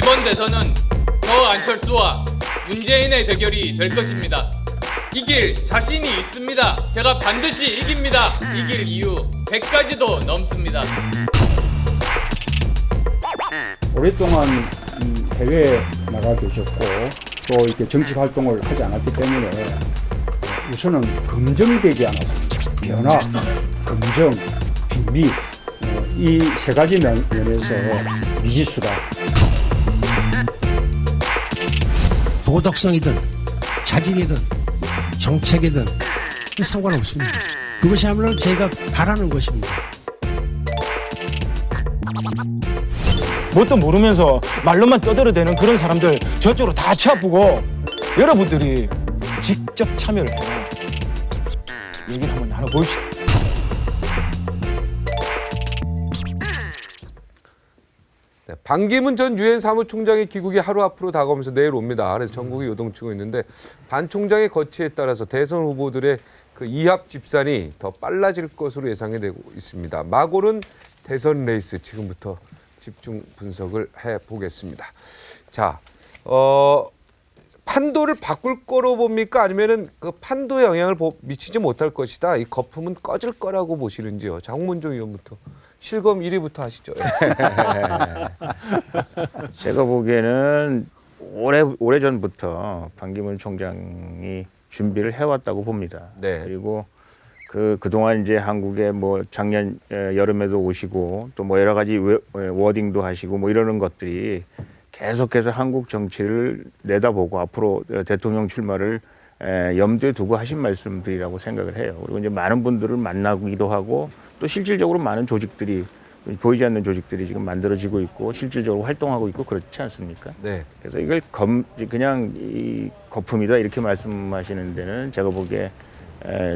이번 대선은 저 안철수와 문재인의 대결이 될 것입니다. 이길 자신이 있습니다. 제가 반드시 이깁니다. 이길 이유 100가지도 넘습니다. 오랫동안 해외에 나가 계셨고 또 이렇게 정치 활동을 하지 않았기 때문에 우선은 검증되지 않았습니다. 변화, 검증, 준비 이 세 가지 면에서 미지수다. 도덕성이든 자질이든 정책이든 상관없습니다. 그것이야말로 제가 바라는 것입니다. 뭣도 모르면서 말로만 떠들어대는 그런 사람들 저쪽으로 다 치아프고 여러분들이 직접 참여를 해요. 얘기를 한번 나눠봅시다. 네, 반기문 전 유엔 사무총장의 귀국이 하루 앞으로 다가오면서 내일 옵니다. 그래서 전국이 요동치고 있는데 반 총장의 거취에 따라서 대선 후보들의 그 이합 집산이 더 빨라질 것으로 예상이 되고 있습니다. 마고는 대선 레이스 지금부터 집중 분석을 해보겠습니다. 자, 판도를 바꿀 거로 봅니까? 아니면은 그 판도에 영향을 미치지 못할 것이다. 이 거품은 꺼질 거라고 보시는지요? 장문종 의원부터. 실검 1위부터 하시죠. 제가 보기에는 오래전부터 반기문 총장이 준비를 해왔다고 봅니다. 네. 그리고 그동안 이제 한국에 뭐 작년 여름에도 오시고 또 뭐 여러 가지 워딩도 하시고 뭐 이러는 것들이 계속해서 한국 정치를 내다보고 앞으로 대통령 출마를 염두에 두고 하신 말씀들이라고 생각을 해요. 그리고 이제 많은 분들을 만나기도 하고 또 실질적으로 많은 조직들이 보이지 않는 조직들이 지금 만들어지고 있고 실질적으로 활동하고 있고 그렇지 않습니까? 네. 그래서 이걸 그냥 이 거품이다 이렇게 말씀하시는 데는 제가 보기에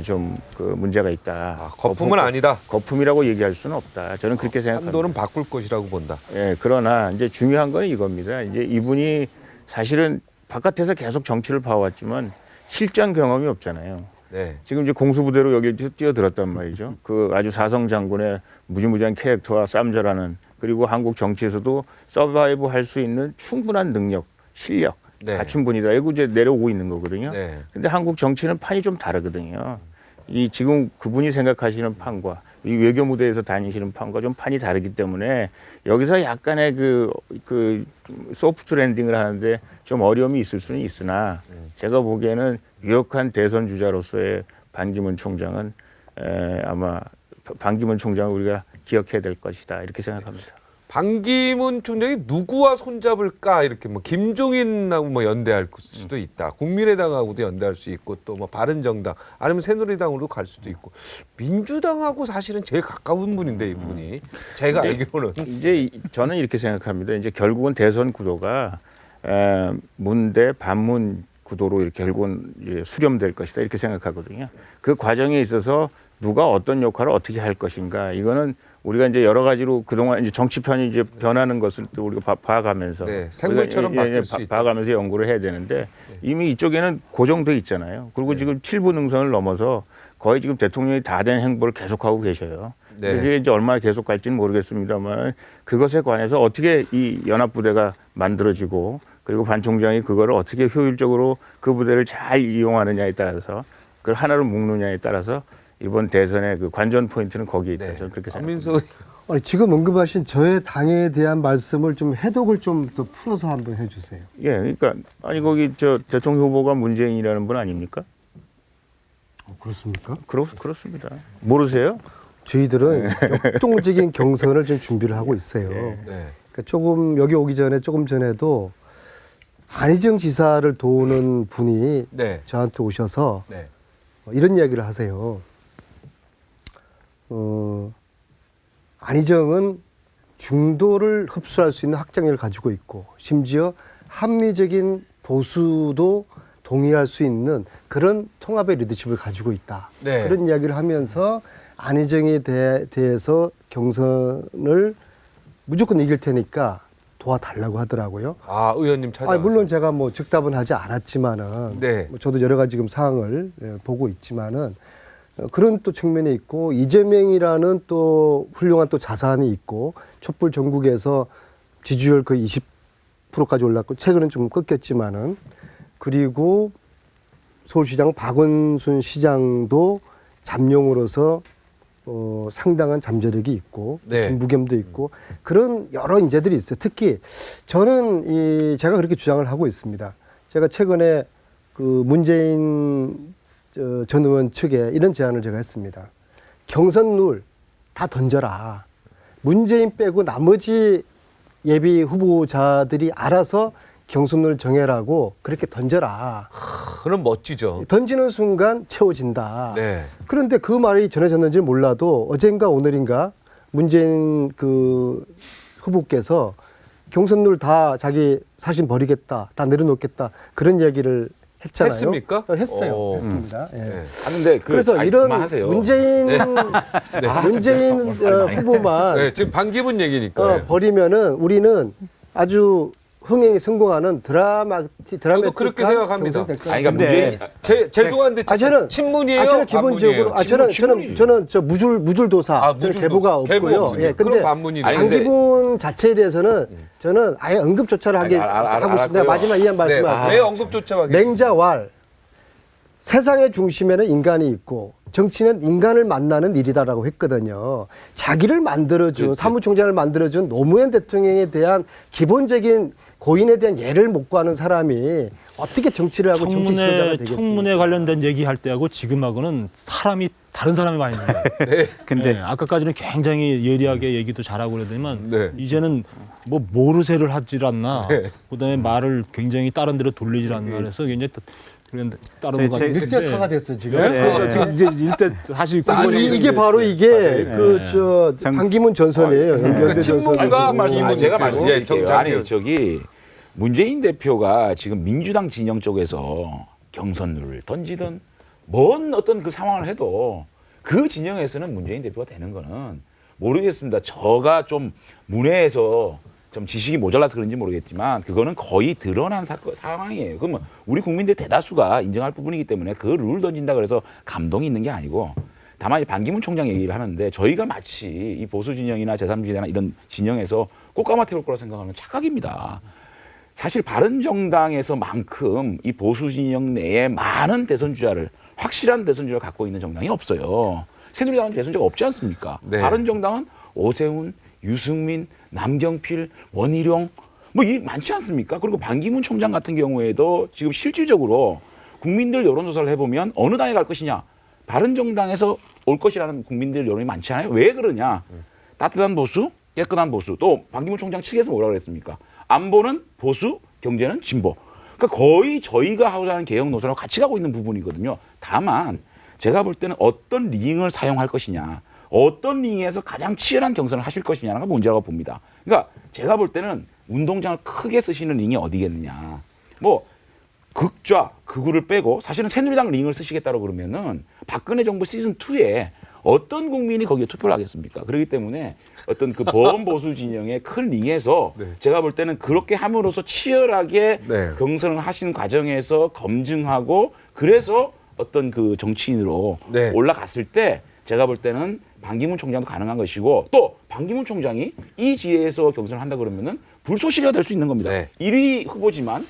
좀 그 문제가 있다. 아, 거품은 아니다. 거품이라고 얘기할 수는 없다. 저는 그렇게 생각합니다. 판도는 바꿀 것이라고 본다. 예, 그러나 이제 중요한 건 이겁니다. 이제 이분이 사실은 바깥에서 계속 정치를 봐왔지만 실전 경험이 없잖아요. 네. 지금 이제 공수부대로 여기 뛰어들었단 말이죠. 그 아주 사성 장군의 무지무지한 캐릭터와 쌈절하는 그리고 한국 정치에서도 서바이브 할 수 있는 충분한 능력, 실력 네. 갖춘 분이다. 이거 이제 내려오고 있는 거거든요. 네. 근데 한국 정치는 판이 좀 다르거든요. 이 지금 그분이 생각하시는 판과 이 외교 무대에서 다니시는 판과 좀 판이 다르기 때문에 여기서 약간의 그 소프트 랜딩을 하는데 좀 어려움이 있을 수는 있으나 제가 보기에는 유력한 대선 주자로서의 반기문 총장은 아마 반기문 총장을 우리가 기억해야 될 것이다 이렇게 생각합니다. 반기문 총장이 누구와 손잡을까 이렇게 뭐 김종인하고 뭐 연대할 수도 있다. 국민의당하고도 연대할 수 있고 또 뭐 바른정당 아니면 새누리당으로 갈 수도 있고 민주당하고 사실은 제일 가까운 분인데 이분이 제가 알기로는 이제 저는 이렇게 생각합니다. 이제 결국은 대선 구도가 문대 반문 구도로 이렇게 결국은 이제 수렴될 것이다 이렇게 생각하거든요. 그 과정에 있어서 누가 어떤 역할을 어떻게 할 것인가 이거는 우리가 이제 여러 가지로 그동안 이제 정치판이 이제 변하는 것을 또 우리가 봐가면서 네, 생물처럼 바뀔 수 있다. 봐가면서 연구를 해야 되는데 이미 이쪽에는 고정돼 있잖아요. 그리고 지금 7부 능선을 넘어서 거의 지금 대통령이 다 된 행보를 계속하고 계셔요. 네. 그게 이제 얼마나 계속 갈지는 모르겠습니다만 그것에 관해서 어떻게 이 연합부대가 만들어지고 그리고 반 총장이 그거를 어떻게 효율적으로 그 부대를 잘 이용하느냐에 따라서 그걸 하나로 묶느냐에 따라서 이번 대선의 그 관전 포인트는 거기에 있다. 저는 그렇게 생각합니다. 안민석 아니, 지금 언급하신 저의 당에 대한 말씀을 좀 해독을 좀 더 풀어서 한번 해주세요. 예, 그러니까 아니 거기 저 대통령 후보가 문재인이라는 분 아닙니까? 그렇습니까? 그렇습니다. 모르세요? 저희들은 역동적인 경선을 지금 준비를 하고 있어요. 네. 그러니까 조금 여기 오기 전에 조금 전에도 안희정 지사를 도우는 분이 네. 저한테 오셔서 네. 이런 이야기를 하세요. 안희정은 중도를 흡수할 수 있는 확장력을 가지고 있고 심지어 합리적인 보수도 동의할 수 있는 그런 통합의 리더십을 가지고 있다. 네. 그런 이야기를 하면서 안희정에 대해서 경선을 무조건 이길 테니까 도와달라고 하더라고요. 아 의원님 찾아와서. 물론 제가 뭐 즉답은 하지 않았지만은 네. 뭐 저도 여러 가지 지금 사항을 보고 있지만은 그런 또 측면이 있고 이재명이라는 또 훌륭한 또 자산이 있고 촛불 전국에서 지지율 거의 20% 20%까지 올랐고 최근은 좀 꺾였지만은 그리고 서울시장 박원순 시장도 잠룡으로서 상당한 잠재력이 있고 네. 무겸도 있고 그런 여러 인재들이 있어요. 특히 저는 제가 그렇게 주장을 하고 있습니다. 제가 최근에 그 문재인 전 의원 측에 이런 제안을 제가 했습니다. 경선 룰 다 던져라. 문재인 빼고 나머지 예비 후보자들이 알아서 경선을 정해라고 그렇게 던져라. 그럼 멋지죠. 던지는 순간 채워진다. 네. 그런데 그 말이 전해졌는지 몰라도 어젠가 오늘인가 문재인 그 후보께서 경선룰 다 자기 사신 버리겠다, 다 내려놓겠다 그런 얘기를 했잖아요. 했습니까? 했어요. 했습니다. 예. 네. 하는데 그래서 이런 그만하세요. 문재인 후보만 네, 지금 반기문 얘기니까. 버리면은 우리는 아주 흥행에 성공하는 저도 그렇게 생각합니다. 아니 그러니까 문재인 죄송한데 저는 친문이에요. 저는 기본적으로 반문이에요? 저는 저 무줄도사 저는 무줄도. 계보가 계보 없고요. 없습니다. 예, 그럼 근데 반문이네. 아니, 근데- 반기문 자체에 대해서는 저는 아예 언급조차를 하고 있습니다. 알았고요. 마지막 이한 네, 말씀하고 왜 언급조차 하겠어요? 맹자왈 세상의 중심에는 인간이 있고 정치는 인간을 만나는 일이다라고 했거든요. 자기를 만들어준 사무총장을 만들어준 노무현 대통령에 대한 기본적인 고인에 대한 예를 못 구하는 사람이 어떻게 정치를 하고 정치 지도자가 되겠습니까? 청문회 관련된 얘기할 때하고 지금하고는 사람이 다른 사람이 많이 있는 거예요. 근데 아까까지는 굉장히 예리하게 얘기도 잘하고 그러더니만 네. 이제는 뭐 모르쇠를 하질 않나. 그다음에 말을 굉장히 다른 데로 돌리질 않나. 그래서 굉장히 다른 거 늑대 사가 됐어요 지금. 지금 이제 일단 다시 이게 바로 이게 반기문 전선이에요. 연대 전선. 제가 예, 말씀드릴게요. 정장님. 아니 저기 문재인 대표가 지금 민주당 진영 쪽에서 경선룰을 던지든 뭔 어떤 그 상황을 해도 그 진영에서는 문재인 대표가 되는 거는 모르겠습니다. 저가 좀 문외에서 좀 지식이 모자라서 그런지 모르겠지만 그거는 거의 드러난 상황이에요. 그러면 우리 국민들 대다수가 인정할 부분이기 때문에 그 룰을 던진다 그래서 감동이 있는 게 아니고 다만 반기문 총장 얘기를 하는데 저희가 마치 이 보수 진영이나 제3지대나 이런 진영에서 꽃가마 태울 거라 생각하는 착각입니다. 사실 바른정당에서만큼 이 보수 진영 내에 많은 대선 주자를 확실한 대선 주자를 갖고 있는 정당이 없어요. 새누리당은 대선 주자가 없지 않습니까? 네. 바른정당은 오세훈, 유승민, 남경필, 원희룡 뭐 이 많지 않습니까? 그리고 반기문 총장 같은 경우에도 지금 실질적으로 국민들 여론조사를 해보면 어느 당에 갈 것이냐 바른정당에서 올 것이라는 국민들 여론이 많지 않아요? 왜 그러냐? 따뜻한 보수, 깨끗한 보수. 또 반기문 총장 측에서 뭐라고 그랬습니까? 안보는 보수, 경제는 진보. 그러니까 거의 저희가 하고자 하는 개혁 노선하고 같이 가고 있는 부분이거든요. 다만 제가 볼 때는 어떤 링을 사용할 것이냐, 어떤 링에서 가장 치열한 경선을 하실 것이냐가 문제라고 봅니다. 그러니까 제가 볼 때는 운동장을 크게 쓰시는 링이 어디겠느냐. 뭐 극좌, 극우를 빼고 사실은 새누리당 링을 쓰시겠다고 그러면은 박근혜 정부 시즌 2에 어떤 국민이 거기에 투표를 하겠습니까? 그렇기 때문에 어떤 그 범보수 진영의 큰 링에서 제가 볼 때는 그렇게 함으로써 치열하게 네. 경선을 하시는 과정에서 검증하고 그래서 어떤 그 정치인으로 네. 올라갔을 때 제가 볼 때는 반기문 총장도 가능한 것이고 또 반기문 총장이 이 지혜에서 경선을 한다 그러면은 불쏘시개가 될 수 있는 겁니다. 네. 1위 후보지만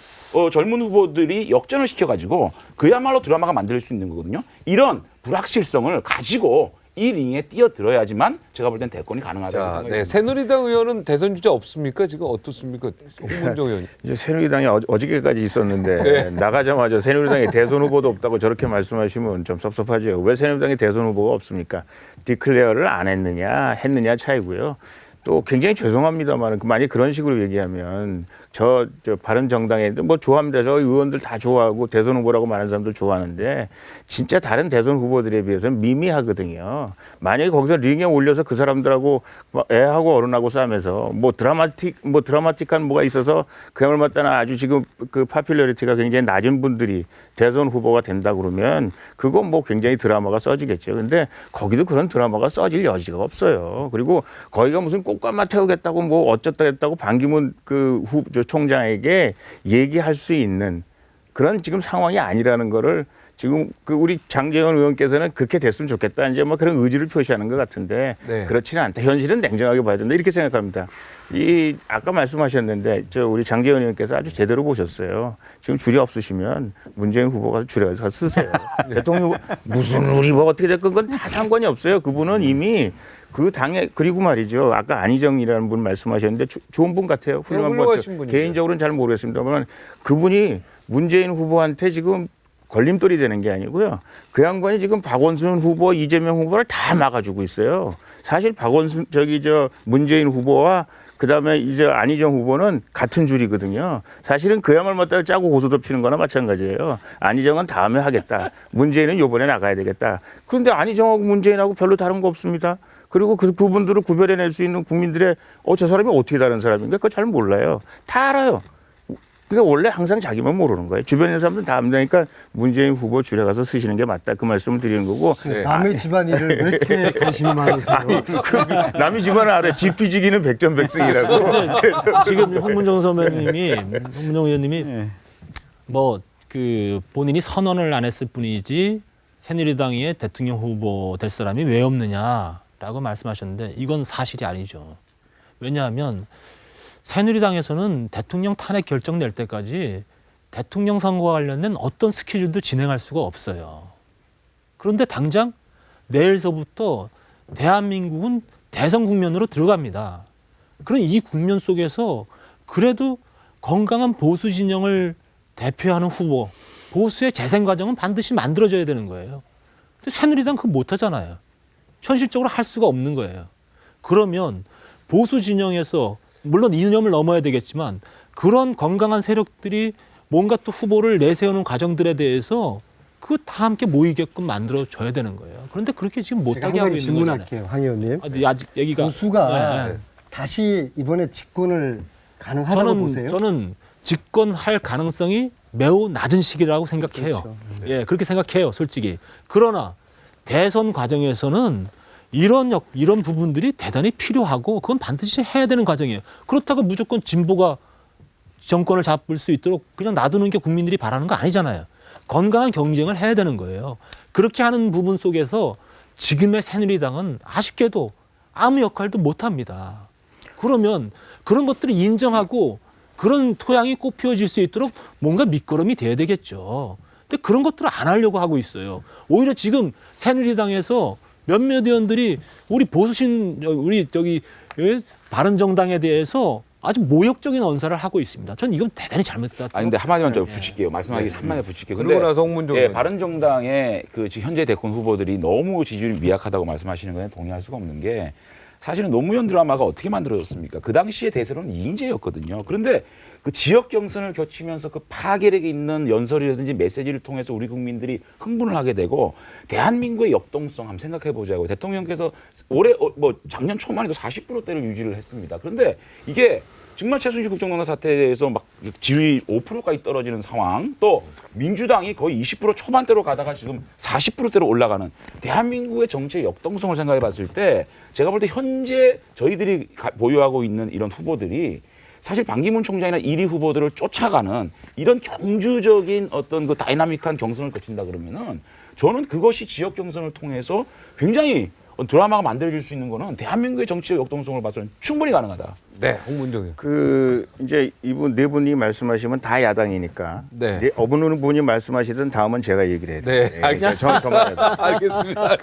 젊은 후보들이 역전을 시켜가지고 그야말로 드라마가 만들 수 있는 거거든요. 이런 불확실성을 가지고 이 링에 뛰어들어야지만 제가 볼 땐 대권이 가능하다고 자, 생각합니다. 네, 새누리당 의원은 대선 주자 없습니까? 지금 어떻습니까? 홍문정 의원. 이제 새누리당이 어저께까지 있었는데 네. 나가자마자 새누리당에 대선 후보도 없다고 저렇게 말씀하시면 좀 섭섭하죠. 왜 새누리당에 대선 후보가 없습니까? 디클레어를 안 했느냐 차이고요. 또 굉장히 죄송합니다만 만약 그런 식으로 얘기하면 저 바른정당에 뭐 좋아합니다. 저 의원들 다 좋아하고 대선 후보라고 말하는 사람들 좋아하는데 진짜 다른 대선 후보들에 비해서는 미미하거든요. 만약에 거기서 링에 올려서 그 사람들하고 애하고 어른하고 싸면서 뭐 드라마틱한 뭐가 있어서 그야말로 맞다나 아주 지금 그 파퓰러리티가 굉장히 낮은 분들이 대선 후보가 된다 그러면 그건 뭐 굉장히 드라마가 써지겠죠. 근데 거기도 그런 드라마가 써질 여지가 없어요. 그리고 거기가 무슨 꽃가마 태우겠다고 뭐 어쩌다 했다고 반기문 그 총장에게 얘기할 수 있는 그런 지금 상황이 아니라는 거를 지금 그 우리 장제원 의원께서는 그렇게 됐으면 좋겠다 이제 뭐 그런 의지를 표시하는 것 같은데 네. 그렇지는 않다. 현실은 냉정하게 봐야 된다 이렇게 생각합니다. 이 아까 말씀하셨는데 저 우리 장재현 의원께서 아주 제대로 보셨어요. 지금 줄이 없으시면 문재인 후보가 줄여서 쓰세요. 대통령 후보, 무슨 우리 뭐 어떻게 됐건 그건 다 상관이 없어요. 그분은 이미 그 당에 그리고 말이죠. 아까 안희정이라는 분 말씀하셨는데 좋은 분 같아요. 훌륭한 분 훌륭하신 같아요. 분이죠. 개인적으로는 잘 모르겠습니다만 그분이 문재인 후보한테 지금 걸림돌이 되는 게 아니고요. 그 양반이 지금 박원순 후보, 이재명 후보를 다 막아주고 있어요. 사실 박원순 문재인 후보와 그다음에 이제 안희정 후보는 같은 줄이거든요. 사실은 그야말로 맞다 짜고 고소 덮치는 거나 마찬가지예요. 안희정은 다음에 하겠다. 문재인은 요번에 나가야 되겠다. 그런데 안희정하고 문재인하고 별로 다른 거 없습니다. 그리고 그 부분들을 구별해낼 수 있는 국민들의 저 사람이 어떻게 다른 사람인가 그거 잘 몰라요. 다 알아요. 그러니까 원래 항상 자기만 모르는 거예요. 주변에 있는 사람들은 다 안다니까 문재인 후보 줄여가서 쓰시는 게 맞다. 그 말씀을 드리는 거고. 네. 남의 집안일을 왜 이렇게 관심이 많으세요? 남이 집안을 알아요. 지피지기는 백전백승이라고. 지금 홍문정 선배님이 홍문정 의원님이 뭐 그 본인이 선언을 안 했을 뿐이지 새누리당의 대통령 후보 될 사람이 왜 없느냐라고 말씀하셨는데 이건 사실이 아니죠. 왜냐하면 새누리당에서는 대통령 탄핵 결정 낼 때까지 대통령 선거와 관련된 어떤 스케줄도 진행할 수가 없어요. 그런데 당장 내일서부터 대한민국은 대선 국면으로 들어갑니다. 그런 이 국면 속에서 그래도 건강한 보수 진영을 대표하는 후보, 보수의 재생 과정은 반드시 만들어져야 되는 거예요. 근데 새누리당 그거 못하잖아요. 현실적으로 할 수가 없는 거예요. 그러면 보수 진영에서 물론 이념을 넘어야 되겠지만 그런 건강한 세력들이 뭔가 또 후보를 내세우는 과정들에 대해서 그거 다 함께 모이게끔 만들어줘야 되는 거예요. 그런데 그렇게 지금 제가 못하게 한 하고 가지 있는 거잖아요. 질문할게요, 황 의원님. 근데 아직 얘기가 보수가 네. 다시 이번에 집권을 가능하다고 보세요? 저는 집권할 가능성이 매우 낮은 시기라고 생각해요. 그렇죠. 예, 그렇게 생각해요, 솔직히. 그러나 대선 과정에서는 이런 부분들이 대단히 필요하고 그건 반드시 해야 되는 과정이에요. 그렇다고 무조건 진보가 정권을 잡을 수 있도록 그냥 놔두는 게 국민들이 바라는 거 아니잖아요. 건강한 경쟁을 해야 되는 거예요. 그렇게 하는 부분 속에서 지금의 새누리당은 아쉽게도 아무 역할도 못합니다. 그러면 그런 것들을 인정하고 그런 토양이 꽃피워질 수 있도록 뭔가 밑거름이 돼야 되겠죠. 근데 그런 것들을 안 하려고 하고 있어요. 오히려 지금 새누리당에서 몇몇 의원들이 우리 바른정당에 대해서 아주 모욕적인 언사를 하고 있습니다. 전 이건 대단히 잘못됐다. 아니 근데 한마디만 더 붙일게요. 말씀하기 한마디 붙일게요. 그러고 나서 홍문정 의원. 바른정당의 그 지금 현재 대권 후보들이 너무 지지율이 미약하다고 말씀하시는 거에 동의할 수가 없는 게 사실은 노무현 드라마가 어떻게 만들어졌습니까? 그 당시의 대세로는 이인재였거든요. 그런데 그 지역 경선을 거치면서 그 파괴력 있는 연설이라든지 메시지를 통해서 우리 국민들이 흥분을 하게 되고 대한민국의 역동성 한번 생각해 보자고 대통령께서 올해 작년 초만 해도 40%대를 유지를 했습니다. 그런데 이게 정말 최순실 국정농단 사태에 대해서 막 지위 5%까지 떨어지는 상황, 또 민주당이 거의 20% 초반대로 가다가 지금 40%대로 올라가는 대한민국의 정치의 역동성을 생각해 봤을 때 제가 볼 때 현재 저희들이 보유하고 있는 이런 후보들이 사실 반기문 총장이나 1위 후보들을 쫓아가는 이런 경주적인 어떤 그 다이나믹한 경선을 거친다 그러면은 저는 그것이 지역 경선을 통해서 굉장히 드라마가 만들어질 수 있는 거는 대한민국의 정치적 역동성을 봐서는 충분히 가능하다. 네, 홍문정 의원. 이제 이분 네 분이 말씀하시면 다 야당이니까. 네. 어느 분이 말씀하시든 다음은 제가 얘기를 해야 돼요. 네, 알겠습니다. 알겠습니다.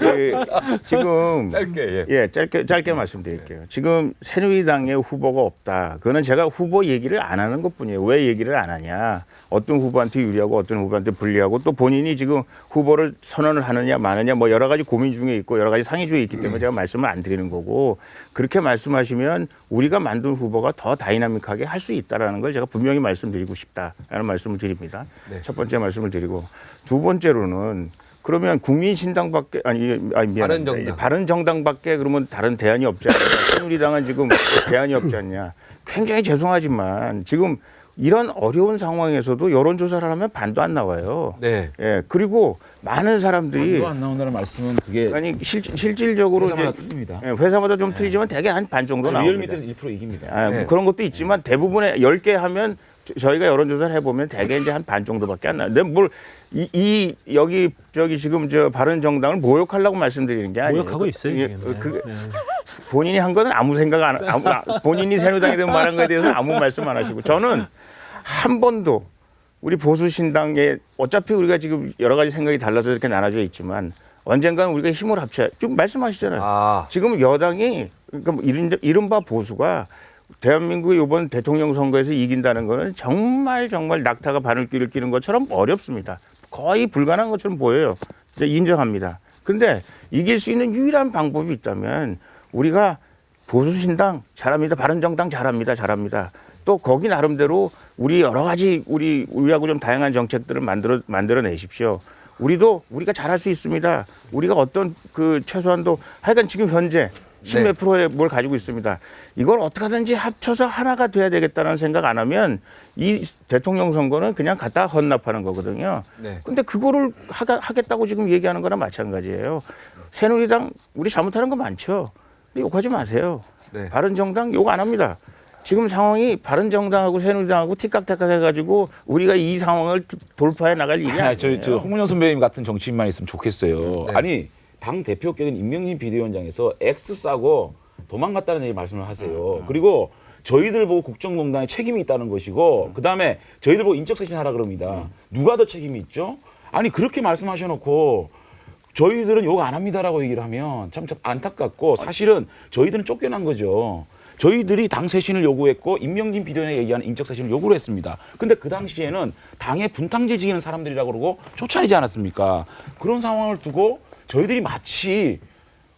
지금 짧게, 짧게 말씀드릴게요. 지금 새누리당에 후보가 없다. 그거는 제가 후보 얘기를 안 하는 것뿐이에요. 왜 얘기를 안 하냐? 어떤 후보한테 유리하고 어떤 후보한테 불리하고 또 본인이 지금 후보를 선언을 하느냐 마느냐 뭐 여러 가지 고민 중에 있고 여러 가지 상의 중에 있기 때문에 제가 말씀을 안 드리는 거고 그렇게 말씀하시면 우리가 만든 후보가 더 다이나믹하게 할 수 있다라는 걸 제가 분명히 말씀드리고 싶다라는 말씀을 드립니다. 네. 첫 번째 말씀을 드리고 두 번째로는 그러면 국민신당밖에 미안합니다. 바른정당. 바른정당밖에 그러면 다른 대안이 없지 않냐? 새누리당은 지금 대안이 없지 않냐? 굉장히 죄송하지만 지금 이런 어려운 상황에서도 여론조사를 하면 반도 안 나와요. 네. 예, 그리고 많은 사람들이 반도 안 나온다는 말씀은 그게 아니 실질적으로 회사마다 이제 틀립니다. 회사마다 좀 틀리지만 대개 한 반 정도 나옵니다. 리얼미터는 1% 이깁니다. 뭐 그런 것도 있지만 대부분의 10개 하면 저희가 여론조사를 해보면 대개 이제 한 반 정도밖에 안 나요. 근데 뭘 여기 지금 바른정당을 모욕하려고 말씀드리는 게 아니에요. 모욕하고 있어요, 지금. 본인이 한 거는 아무 생각 본인이 새누리당에 대한 말한 거에 대해서 아무 말씀 안 하시고 저는 한 번도 우리 보수신당에 어차피 우리가 지금 여러 가지 생각이 달라서 이렇게 나눠져 있지만 언젠가는 우리가 힘을 합쳐야 지금 말씀하시잖아요. 지금 여당이 그러니까 뭐 이른바 보수가 대한민국의 이번 대통령 선거에서 이긴다는 거는 정말 낙타가 바늘귀를 끼는 것처럼 어렵습니다. 거의 불가능한 것처럼 보여요. 이제 인정합니다. 근데 이길 수 있는 유일한 방법이 있다면 우리가 보수신당 잘합니다. 바른정당 잘합니다. 또 거기 나름대로 우리 여러 가지 우리하고 좀 다양한 정책들을 만들어 내십시오. 우리가 잘할 수 있습니다. 우리가 어떤 그 최소한도 하여간 지금 현재 10몇 프로의 뭘 가지고 있습니다. 이걸 어떻게 하든지 합쳐서 하나가 돼야 되겠다는 생각 안 하면 이 대통령 선거는 그냥 갖다 헌납하는 거거든요. 근데 그거를 하겠다고 지금 얘기하는 거랑 마찬가지예요. 새누리당 우리 잘못하는 거 많죠. 근데 욕하지 마세요. 바른정당 욕 안 합니다. 지금 상황이 바른정당하고 새누리당하고 티깍태깍 해가지고 우리가 이 상황을 돌파해 나갈 일이 아니에요. 저 홍문영 선배님 같은 정치인만 있으면 좋겠어요. 아니 당 대표격인 임명진 비대위원장에서 X 싸고 도망갔다는 얘기 말씀을 하세요. 그리고 저희들 보고 국정농단에 책임이 있다는 것이고 그다음에 저희들 보고 인적쇄신하라 그럽니다. 누가 더 책임이 있죠? 아니 그렇게 말씀하셔놓고 저희들은 욕 안 합니다라고 얘기를 하면 참 안타깝고 사실은 저희들은 쫓겨난 거죠. 저희들이 당 쇄신을 요구했고 임명진 비대위원장이 얘기하는 인적 쇄신을 요구를 했습니다. 근데 그 당시에는 당의 분탕질 지기는 사람들이라고 그러고 쫓아내지 않았습니까? 그런 상황을 두고 저희들이 마치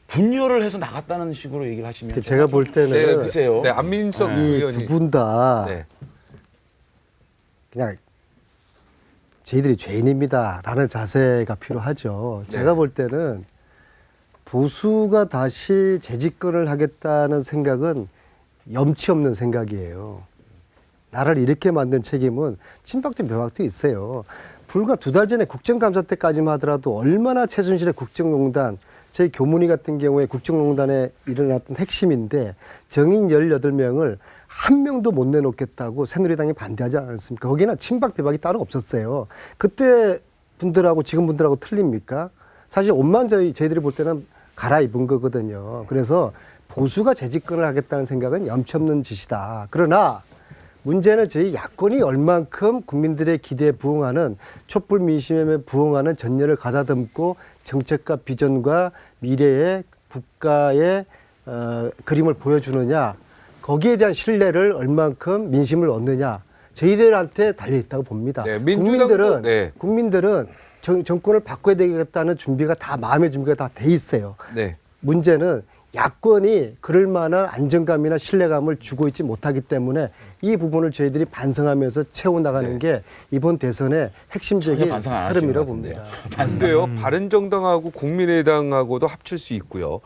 분열을 해서 나갔다는 식으로 얘기를 하시면 제가 볼 때는 글쎄요. 안민석 의원이 두 분 다 그냥 저희들이 죄인입니다라는 자세가 필요하죠. 제가 볼 때는 보수가 다시 재집권을 하겠다는 생각은 염치 없는 생각이에요. 나라를 이렇게 만든 책임은 친박도 명확도 있어요. 불과 2달 전에 국정감사 때까지만 하더라도 얼마나 최순실의 국정농단, 저희 교문위 같은 경우에 국정농단에 일어났던 핵심인데 정인 18명을 한 명도 못 내놓겠다고 새누리당이 반대하지 않았습니까? 거기나 친박 비박이 따로 없었어요. 그때 분들하고 지금 분들하고 틀립니까? 사실 옷만 저희들이 볼 때는 갈아입은 거거든요. 그래서 보수가 재집권을 하겠다는 생각은 염치 없는 짓이다. 그러나 문제는 저희 야권이 얼만큼 국민들의 기대에 부응하는 촛불 민심에 부응하는 전열을 가다듬고 정책과 비전과 미래의 국가의 그림을 보여주느냐, 거기에 대한 신뢰를 얼만큼 민심을 얻느냐, 저희들한테 달려있다고 봅니다. 국민들은 정권을 바꿔야 되겠다는 준비가 다 마음의 준비가 다 돼 있어요. 문제는 야권이 그럴 만한 안정감이나 신뢰감을 주고 있지 못하기 때문에 이 부분을 저희들이 반성하면서 채워나가는 게 이번 대선의 핵심적인 흐름이라고 봅니다. 근데요, 바른정당하고 국민의당하고도 합칠 수 있고요.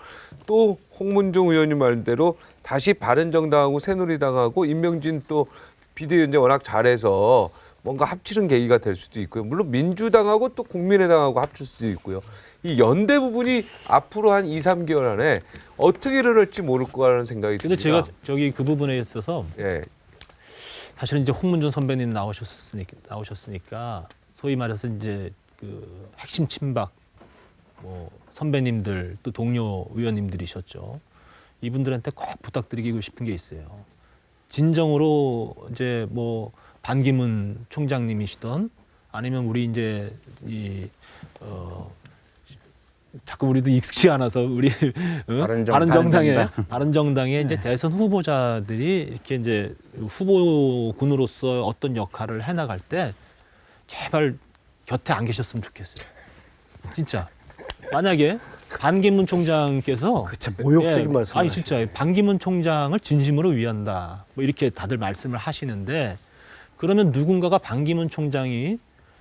또 홍문종 의원님 말대로 다시 바른정당하고 새누리당하고 임명진 또 비대위원장 워낙 잘해서 뭔가 합치는 계기가 될 수도 있고요. 물론 민주당하고 또 국민의당하고 합칠 수도 있고요. 이 연대 부분이 앞으로 한 2, 3개월 안에 어떻게 일어날지 모를 거라는 생각이 듭니다. 근데 제가 그 부분에 있어서 사실은 이제 홍문종 선배님 나오셨으니까 소위 말해서 이제 그 핵심 친박 뭐 선배님들 또 동료 의원님들이셨죠. 이분들한테 꼭 부탁드리고 싶은 게 있어요. 진정으로 이제 뭐 반기문 총장님이시던 아니면 우리 이제 자꾸 우리도 익숙지 않아서 우리 바른정당의 이제 대선 후보자들이 이렇게 이제 후보군으로서 어떤 역할을 해나갈 때 제발 곁에 안 계셨으면 좋겠어요. 진짜 만약에 반기문 총장께서 참 모욕적인 말씀. 아니 진짜 반기문 총장을 진심으로 위한다. 뭐 이렇게 다들 말씀을 하시는데 그러면 누군가가 반기문 총장이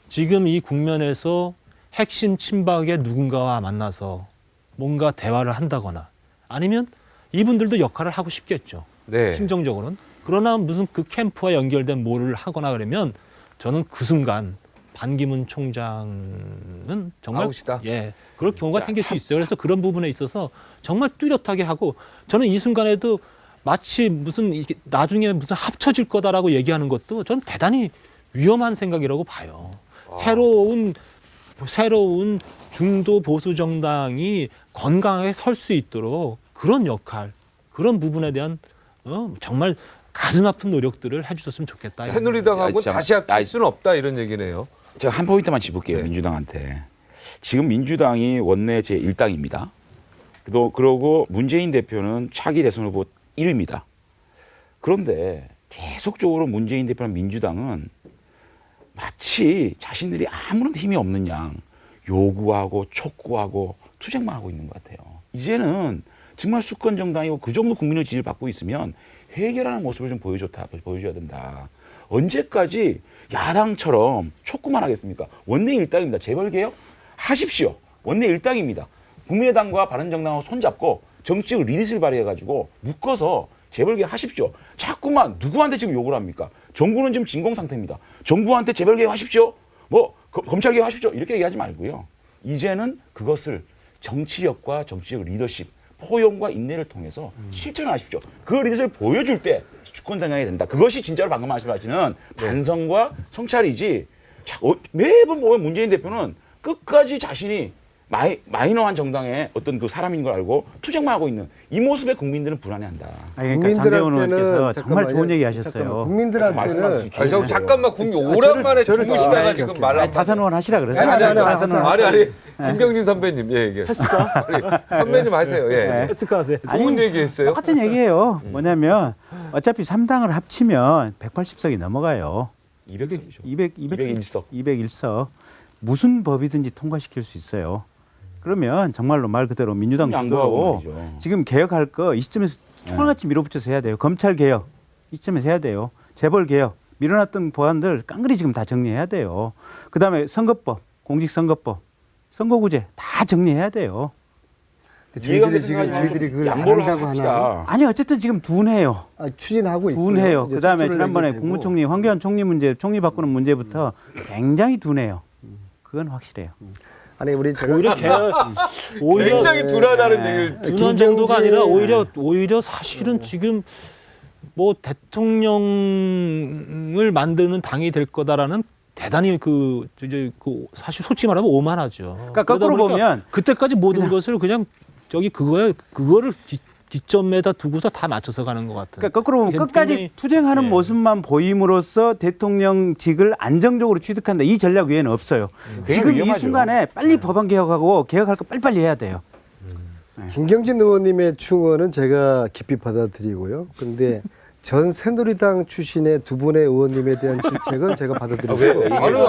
지금 이 국면에서 핵심 친박의 누군가와 만나서 뭔가 대화를 한다거나 아니면 이분들도 역할을 하고 싶겠죠. 심정적으로는. 그러나 무슨 그 캠프와 연결된 뭐를 하거나 그러면 저는 그 순간 반기문 총장은 정말 아웃이다. 그럴 경우가 생길 수 있어요. 그래서 그런 부분에 있어서 정말 뚜렷하게 하고 저는 이 순간에도 마치 무슨 나중에 무슨 합쳐질 거다라고 얘기하는 것도 저는 대단히 위험한 생각이라고 봐요. 새로운 중도 보수 정당이 건강하게 설 수 있도록 그런 역할, 그런 부분에 대한 정말 가슴 아픈 노력들을 해주셨으면 좋겠다. 새누리당하고 자, 다시 합칠 아이, 수는 없다 이런 얘기네요. 제가 한 포인트만 짚을게요. 네. 민주당한테. 지금 민주당이 원내 제1당입니다. 그러고 문재인 대표는 차기 대선 후보 1위입니다. 그런데 계속적으로 문재인 대표랑 민주당은 마치 자신들이 아무런 힘이 없는 양 요구하고 촉구하고 투쟁만 하고 있는 것 같아요. 이제는 정말 수권 정당이고 그 정도 국민의 지지를 받고 있으면 해결하는 모습을 좀 보여줘야 된다. 언제까지 야당처럼 촉구만 하겠습니까? 원내 일당입니다. 재벌 개혁 하십시오. 원내 일당입니다. 국민의당과 바른정당하고 손잡고 정치적 리더십을 발휘해가지고 묶어서 재벌 개혁 하십시오. 자꾸만 누구한테 지금 욕을 합니까? 정부는 지금 진공 상태입니다. 정부한테 재벌 개혁 하십시오. 뭐 검찰 개혁 하십시오. 이렇게 얘기하지 말고요. 이제는 그것을 정치력과 정치적 리더십, 포용과 인내를 통해서 실천하십시오. 그 리더십을 보여줄 때 주권 당향이 된다. 그것이 진짜로 방금 말씀하시는 반성과 성찰이지. 매번 보면 문재인 대표는 끝까지 자신이 마이너한 정당의 어떤 그 사람인 걸 알고 투쟁만 하고 있는 이 모습에 국민들은 불안해한다. 그러니까 장재원 의원께서 정말 좋은 얘기 하셨어요. 국민들한테는 잠깐만 오랜만에 주무시다가 지금 말을 다선 의원 하시라 그러세요. 아니 김병진 선배님 얘기. 했을까? 선배님 하세요. 예. 했을까 하세요. 좋은 얘기했어요. 똑같은 얘기예요. 뭐냐면 어차피 3당을 합치면 180석이 넘어가요. 201석. 201석. 무슨 법이든지 통과시킬 수 있어요. 그러면 정말로 말 그대로 민주당 주도로 지금 개혁할 거 이 시점에서 총알같이 밀어붙여서 해야 돼요. 검찰 개혁 이 시점에서 해야 돼요. 재벌 개혁 밀어놨던 법안들 깡그리 지금 다 정리해야 돼요. 그다음에 선거법, 공직선거법, 선거구제 다 정리해야 돼요. 저희들이 그걸 안 한다고 하나? 아니 어쨌든 지금 둔해요. 추진하고 있고요. 둔해요. 그다음에 지난번에 국무총리 황교안 총리 문제, 총리 바꾸는 문제부터 굉장히 둔해요. 그건 확실해요. 아니 우리 오히려 굉장히 둔하다는 얘기를 둔한 정도가 아니라 오히려 사실은 지금 뭐 대통령을 만드는 당이 될 거다라는 대단히 사실 솔직히 말하면 오만하죠. 그러니까 거꾸로 보면 그때까지 모든 것을 그냥 그거를 기점에다 두고서 다 맞춰서 가는 것 같아요. 그러니까 거꾸로 보면 끝까지 투쟁하는 모습만 보임으로써 대통령직을 안정적으로 취득한다. 이 전략 외에는 없어요. 지금 이 순간에 빨리 법안 개혁하고 개혁할 거 빨리빨리 해야 돼요. 김경진 의원님의 충언은 제가 깊이 받아들이고요. 그런데 전 새누리당 출신의 두 분의 의원님에 대한 질책은 제가 받아들이고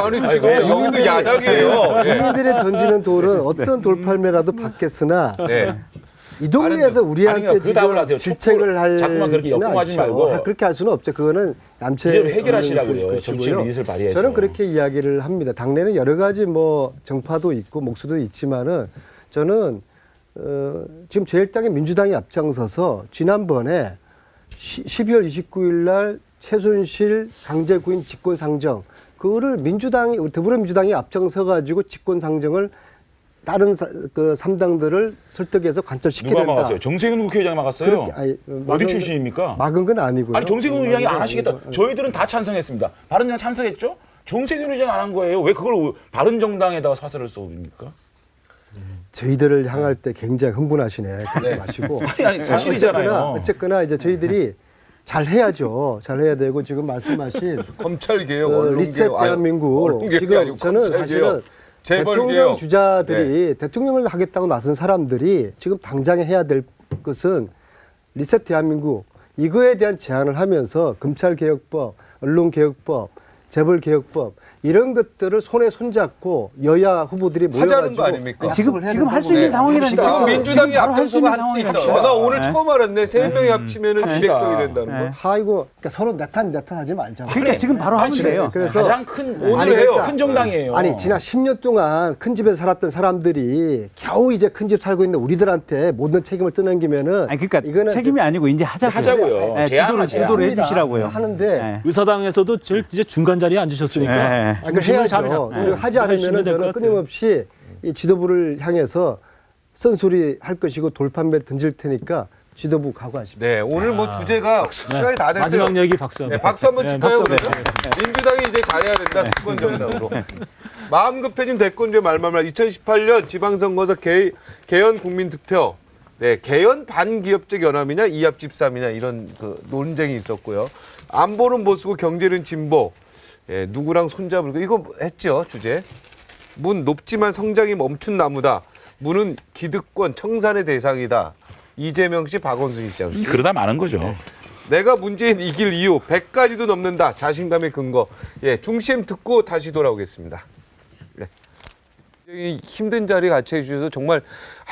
아니 지금 여기도 야당이에요. 국민들이 던지는 돌은 어떤 돌팔매라도 받겠으나 네. 이 동네에서 우리한테 그 답을 하세요. 질책을 할 자꾸만 그렇게 역공하지 말고 그렇게 할 수는 없죠. 그거는 남체 해결하시라고요. 정치적 리더십을 발휘해서. 저는 그렇게 이야기를 합니다. 당내는 여러 가지 뭐 정파도 있고 목소리도 있지만은 저는 지금 제1당의 민주당이 앞장서서 지난번에 12월 29일 날 최순실 강제 구인 직권 상정 그거를 더불어민주당이 앞장서 가지고 직권 상정을 다른 그 3당들을 설득해서 관철시켜야 된다. 누가 막았어요? 정세균 국회의장이 막았어요. 어디 출신입니까? 막은 건 아니고요. 아니 정세균 의장이 안 하시겠다. 저희들은 다 찬성했습니다. 바른정당 찬성했죠? 정세균 의장이 안 한 거예요. 왜 그걸 바른정당에다가 사설을 쏘입니까? 저희들을 향할 때 굉장히 흥분하시네. 그러지 마시고. 아니 사실이잖아요. 어쨌거나 이제 저희들이 잘 해야죠. 잘 해야 되고 지금 말씀하신 검찰 개혁, 언론 리셋 개혁, 대한민국 지금 저는 사실은 대통령 주자들이 대통령을 하겠다고 나선 사람들이 지금 당장에 해야 될 것은 리셋 대한민국 이거에 대한 제안을 하면서 검찰개혁법, 언론개혁법, 재벌개혁법 이런 것들을 손에 손잡고 여야 후보들이 하자는 모여가지고 거 아닙니까? 지금 할 수 있는 상황이라니까. 지금 민주당이 앞장서서 할 수 있다. 상황이라니까. 나 오늘 처음 알았네. 3명이 합치면은 200석이 된다는 거. 아이고 그러니까 서로 내탄 하지 말자. 그러니까 지금 바로 하면 돼요. 그래서 가장 큰 오늘 해요. 큰 정당이에요. 아니 지난 10년 동안 큰 집에서 살았던 사람들이 겨우 이제 큰 집 살고 있는 우리들한테 모든 책임을 떠넘기면은 아니 그러니까 이거는 책임이 아니고 이제 하자고요. 하자고요. 주도를 해주시라고요. 하는데 의사당에서도 제일 이제 중간 자리에 앉으셨으니까 그러니까 해야죠. 그리고 하지 않으면 저는 끊임없이 이 지도부를 향해서 쓴소리 할 것이고 돌판매 던질 테니까 지도부 각오하십시오. 네, 오늘 뭐 주제가 시간이 다 됐어요. 마지막 얘기 박수 한번. 네, 박수 한번 칠까요? 박수. 그러면? 민주당이 이제 잘해야 된다. 수권 정당으로. 마음 급해진 대권주의 말말말 2018년 지방선거에서 개헌 국민투표 네, 개연 반기업적 연합이냐 이합 집삼이냐 이런 그 논쟁이 있었고요. 안보는 보수고 경제는 진보. 예, 누구랑 손잡을 거 이거 했죠 주제. 문 높지만 성장이 멈춘 나무다. 문은 기득권 청산의 대상이다. 이재명 씨, 박원순 시장 씨. 그러다 마는 거죠. 네. 내가 문재인 이길 이유 100가지도 넘는다. 자신감의 근거. 예, 중심 듣고 다시 돌아오겠습니다. 네. 굉장히 힘든 자리 같이 해주셔서 정말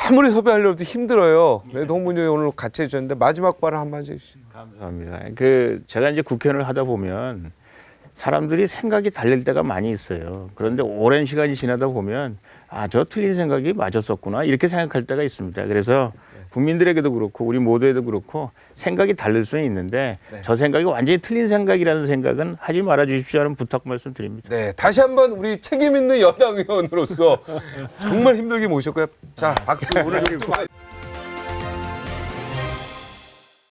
아무리 섭외하려고 해도 힘들어요. 그래도 홍문영이 오늘 같이 해주셨는데 마지막 발언 한번 해주시죠. 감사합니다. 제가 이제 국회의원을 하다 보면 사람들이 생각이 달릴 때가 많이 있어요. 그런데 오랜 시간이 지나다 보면 저 틀린 생각이 맞았었구나 이렇게 생각할 때가 있습니다. 그래서 국민들에게도 그렇고 우리 모두에도 그렇고 생각이 다를 수는 있는데 저 생각이 완전히 틀린 생각이라는 생각은 하지 말아 주십시오라는 부탁 말씀드립니다. 네, 다시 한번 우리 책임 있는 여당 의원으로서 정말 힘들게 모셨고요. 자, 박수 보내드리고.